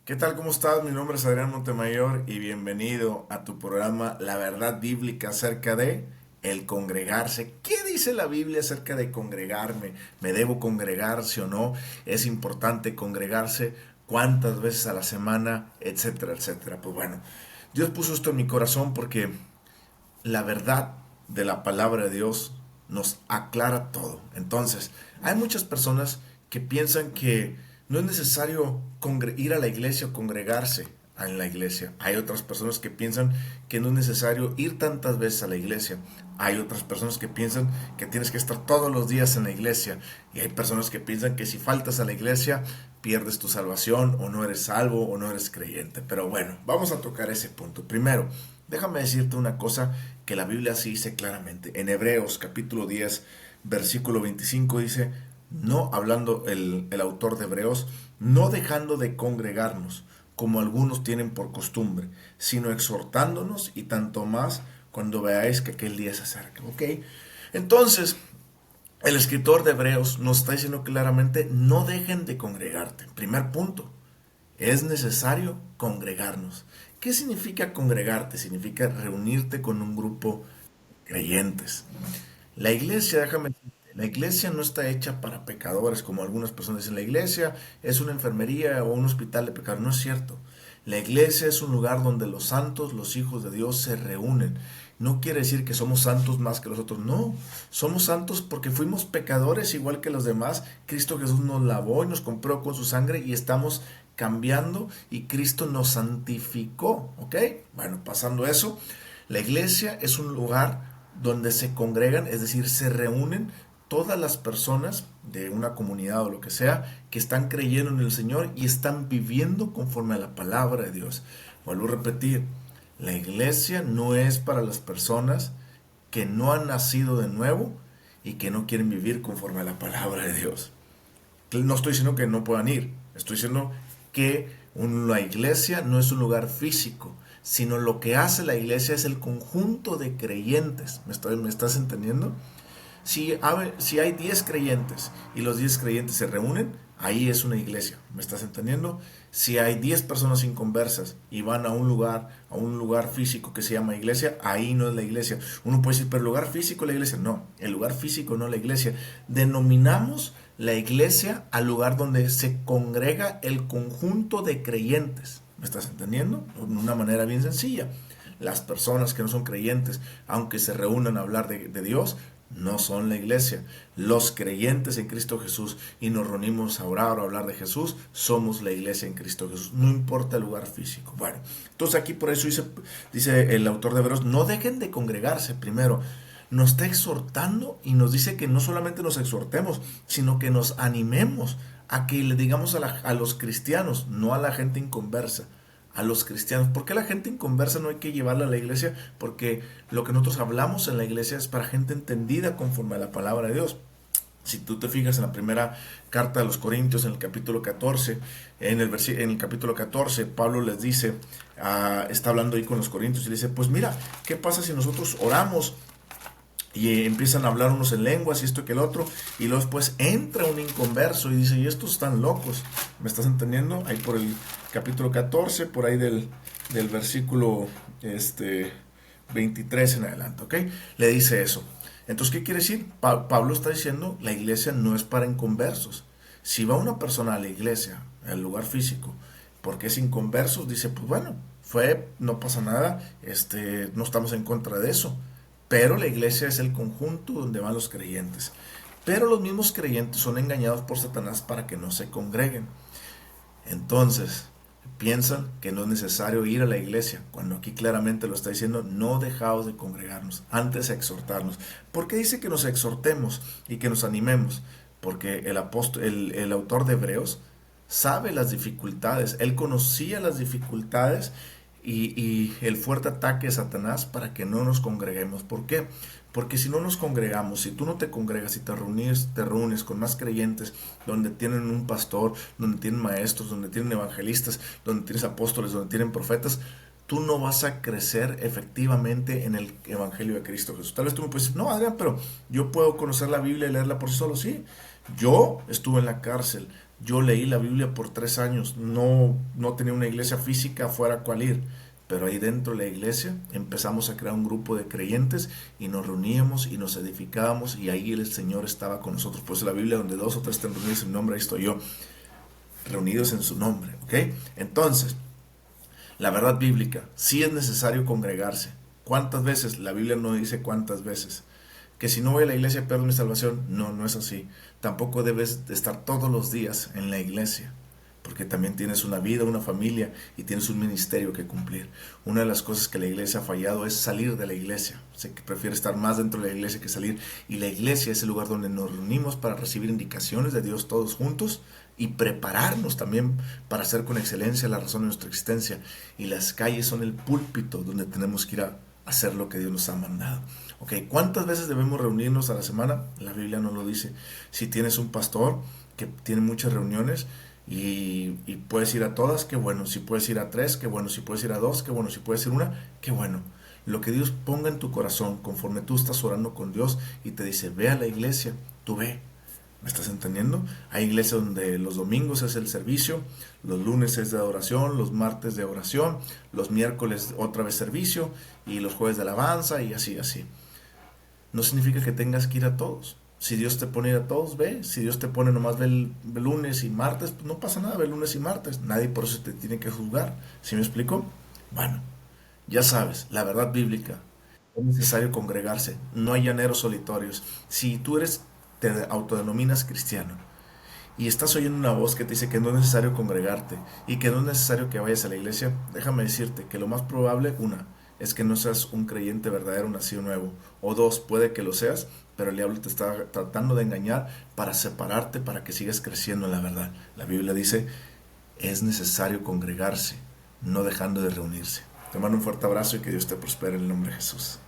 ¿Qué tal? ¿Cómo estás? Mi nombre es Adrián Montemayor y bienvenido a tu programa La Verdad Bíblica acerca de el congregarse. ¿Qué dice la Biblia acerca de congregarme? ¿Me debo congregarse o no? ¿Es importante congregarse? ¿Cuántas veces a la semana? Etcétera, etcétera. Pues bueno, Dios puso esto en mi corazón porque la verdad de la palabra de Dios nos aclara todo. Entonces, hay muchas personas que piensan que no es necesario ir a la iglesia o congregarse en la iglesia. Hay otras personas que piensan que no es necesario ir tantas veces a la iglesia. Hay otras personas que piensan que tienes que estar todos los días en la iglesia. Y hay personas que piensan que si faltas a la iglesia pierdes tu salvación o no eres salvo o no eres creyente. Pero bueno, vamos a tocar ese punto. Primero, déjame decirte una cosa que la Biblia sí dice claramente. En Hebreos capítulo 10, versículo 25 dice, no hablando el autor de Hebreos, no dejando de congregarnos, como algunos tienen por costumbre, sino exhortándonos y tanto más cuando veáis que aquel día se acerca. ¿Ok? Entonces, el escritor de Hebreos nos está diciendo claramente, no dejen de congregarte. Primer punto, es necesario congregarnos. ¿Qué significa congregarte? Significa reunirte con un grupo de creyentes. La iglesia, déjame decirte, la iglesia no está hecha para pecadores, como algunas personas dicen. La iglesia es una enfermería o un hospital de pecadores. No es cierto. La iglesia es un lugar donde los santos, los hijos de Dios, se reúnen. No quiere decir que somos santos más que los otros. No, somos santos porque fuimos pecadores igual que los demás. Cristo Jesús nos lavó y nos compró con su sangre y estamos cambiando y Cristo nos santificó. ¿Ok? Bueno, pasando eso, la iglesia es un lugar donde se congregan, es decir, se reúnen todas las personas de una comunidad o lo que sea que están creyendo en el Señor y están viviendo conforme a la palabra de Dios. Vuelvo a repetir, la iglesia no es para las personas que no han nacido de nuevo y que no quieren vivir conforme a la palabra de Dios. No estoy diciendo que no puedan ir, estoy diciendo que la iglesia no es un lugar físico, sino lo que hace la iglesia es el conjunto de creyentes. ¿Me estás entendiendo? Si hay 10 creyentes y los 10 creyentes se reúnen, ahí es una iglesia. ¿Me estás entendiendo? Si hay 10 personas inconversas y van a un lugar físico que se llama iglesia, ahí no es la iglesia. Uno puede decir, pero el lugar físico es la iglesia. No, el lugar físico no es la iglesia. Denominamos la iglesia al lugar donde se congrega el conjunto de creyentes. ¿Me estás entendiendo? De una manera bien sencilla. Las personas que no son creyentes, aunque se reúnan a hablar de Dios, no son la iglesia. Los creyentes en Cristo Jesús y nos reunimos a orar o a hablar de Jesús, somos la iglesia en Cristo Jesús. No importa el lugar físico. Bueno, entonces aquí por eso dice el autor de Hebreos, no dejen de congregarse. Primero, nos está exhortando y nos dice que no solamente nos exhortemos, sino que nos animemos a que le digamos a los cristianos, no a la gente inconversa, a los cristianos. ¿Por qué la gente inconversa no hay que llevarla a la iglesia? Porque lo que nosotros hablamos en la iglesia es para gente entendida conforme a la palabra de Dios. Si tú te fijas en la primera carta de los Corintios, en el capítulo 14, en el capítulo 14, Pablo les dice, está hablando ahí con los Corintios y le dice, pues mira, ¿qué pasa si nosotros oramos y empiezan a hablar unos en lenguas y esto que el otro, y luego después entra un inconverso y dice, y estos están locos? ¿Me estás entendiendo? Ahí por el capítulo 14, por ahí del versículo 23 en adelante, ¿ok? Le dice eso. Entonces, ¿qué quiere decir? Pablo está diciendo, la iglesia no es para inconversos. Si va una persona a la iglesia, al lugar físico, porque es inconverso, dice, pues bueno, no pasa nada, no estamos en contra de eso. Pero la iglesia es el conjunto donde van los creyentes. Pero los mismos creyentes son engañados por Satanás para que no se congreguen. Entonces, piensan que no es necesario ir a la iglesia, cuando aquí claramente lo está diciendo, no dejaos de congregarnos, antes exhortarnos. ¿Por qué dice que nos exhortemos y que nos animemos? Porque el autor de Hebreos sabe las dificultades, él conocía las dificultades y el fuerte ataque de Satanás para que no nos congreguemos. ¿Por qué? Porque si no nos congregamos, si tú no te congregas y te reúnes con más creyentes, donde tienen un pastor, donde tienen maestros, donde tienen evangelistas, donde tienes apóstoles, donde tienen profetas, tú no vas a crecer efectivamente en el evangelio de Cristo Jesús. Tal vez tú me puedes decir, no, Adrián, pero yo puedo conocer la Biblia y leerla por sí solo. Sí, yo estuve en la cárcel, Yo leí la Biblia por 3 años, no tenía una iglesia física afuera cual ir, pero ahí dentro de la iglesia empezamos a crear un grupo de creyentes y nos reuníamos y nos edificábamos y ahí el Señor estaba con nosotros. Pues la Biblia donde 2 o 3 estén reunidos en mi nombre, ahí estoy yo, reunidos en su nombre, ¿ok? Entonces, la verdad bíblica, sí es necesario congregarse. ¿Cuántas veces? La Biblia no dice cuántas veces. Que si no voy a la iglesia pierdo mi salvación. No, no es así. Tampoco debes de estar todos los días en la iglesia, porque también tienes una vida, una familia y tienes un ministerio que cumplir. Una de las cosas que la iglesia ha fallado es salir de la iglesia. Sé que prefiere estar más dentro de la iglesia que salir. Y la iglesia es el lugar donde nos reunimos para recibir indicaciones de Dios todos juntos y prepararnos también para hacer con excelencia la razón de nuestra existencia. Y las calles son el púlpito donde tenemos que ir a hacer lo que Dios nos ha mandado. Ok, ¿cuántas veces debemos reunirnos a la semana? La Biblia no lo dice. Si tienes un pastor que tiene muchas reuniones y puedes ir a todas, qué bueno. Si puedes ir a 3, qué bueno. Si puedes ir a 2, qué bueno. Si puedes ir a una, qué bueno. Lo que Dios ponga en tu corazón conforme tú estás orando con Dios y te dice, ve a la iglesia, tú ve. ¿Me estás entendiendo? Hay iglesias donde los domingos es el servicio, los lunes es de adoración, los martes de oración, los miércoles otra vez servicio y los jueves de alabanza y así, así. No significa que tengas que ir a todos. Si Dios te pone a ir a todos, ve. Si Dios te pone nomás ve el lunes y martes, pues no pasa nada, ve el lunes y martes. Nadie por eso te tiene que juzgar. ¿Sí me explico? Bueno, ya sabes, la verdad bíblica. Es necesario congregarse. No hay llaneros solitarios. Si tú te autodenominas cristiano y estás oyendo una voz que te dice que no es necesario congregarte y que no es necesario que vayas a la iglesia, déjame decirte que lo más probable, una, es que no seas un creyente verdadero, nacido nuevo, o dos, puede que lo seas, pero el diablo te está tratando de engañar para separarte, para que sigas creciendo en la verdad. La Biblia dice, es necesario congregarse, no dejando de reunirse. Te mando un fuerte abrazo y que Dios te prospere en el nombre de Jesús.